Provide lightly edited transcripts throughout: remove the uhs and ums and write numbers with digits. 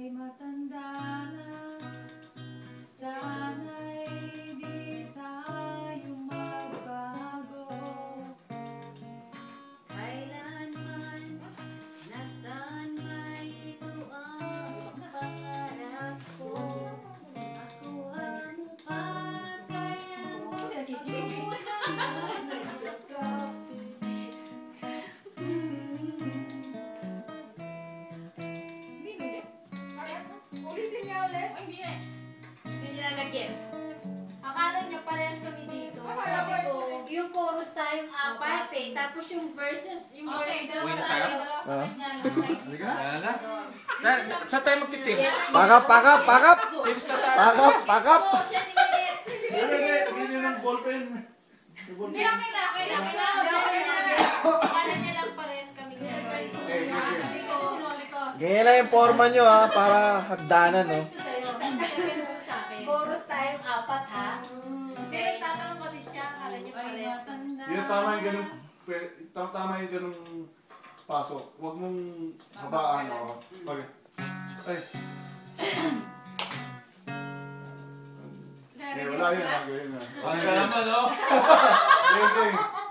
Ay matanda na, sana'y di tayo magbago. Kailanman, nasaan man ito ang pangarap ko. Makuha mo pa kaya ako na nagkakapit. Akala niya parehas kami dito. Sabi ko, Yung chorus tayong apat eh. Tapos yung verses, yung verse Uwi na sa tayo? Saan tayo magtitip? Pakap! Tips na tayo. Pakap! oh, siya nililit. Hindi ng ballpen. Hindi, okay lang. Akala niya lang parehas kami dalawa rito. Sabi ko, Sinuli ko. Ganyan lang yung forma nyo ha, para hagdanan no. gusto sa'yo. Sabi ko sa akin. Chorus tayong apat ha. Pero tatanong kasi siya, akala niya Ay parehas. matanda. Yun, tama yung ganun. Tama yung ganun pasok. Huwag mong habaan. Okay. Ay. Wala yun. Ganyan na. Ano ka naman, no?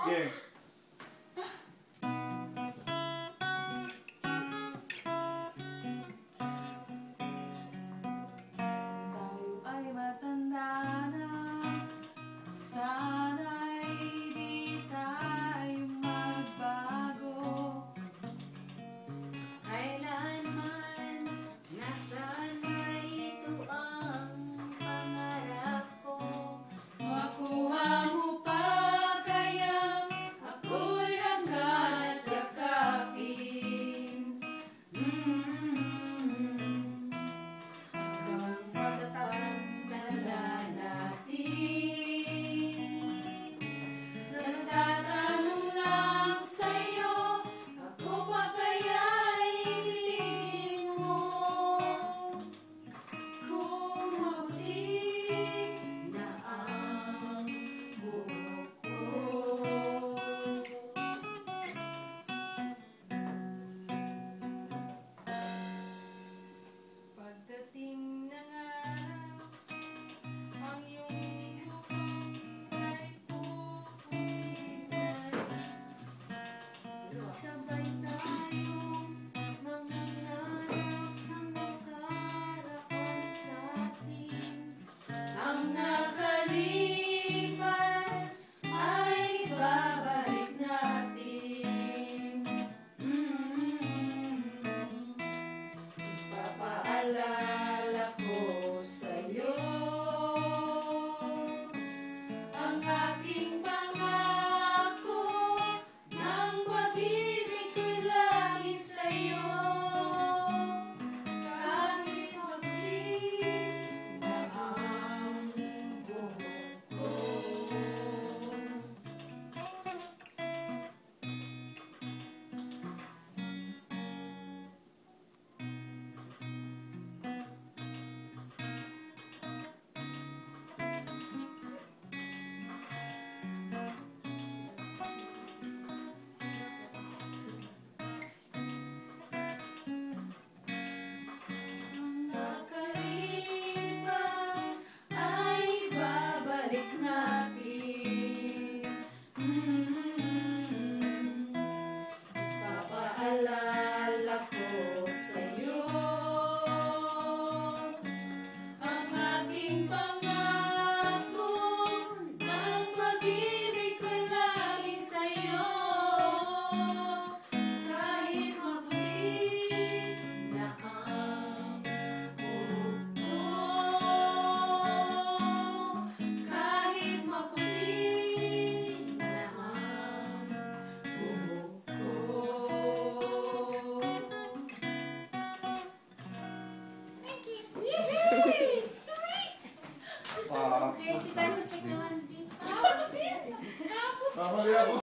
Game.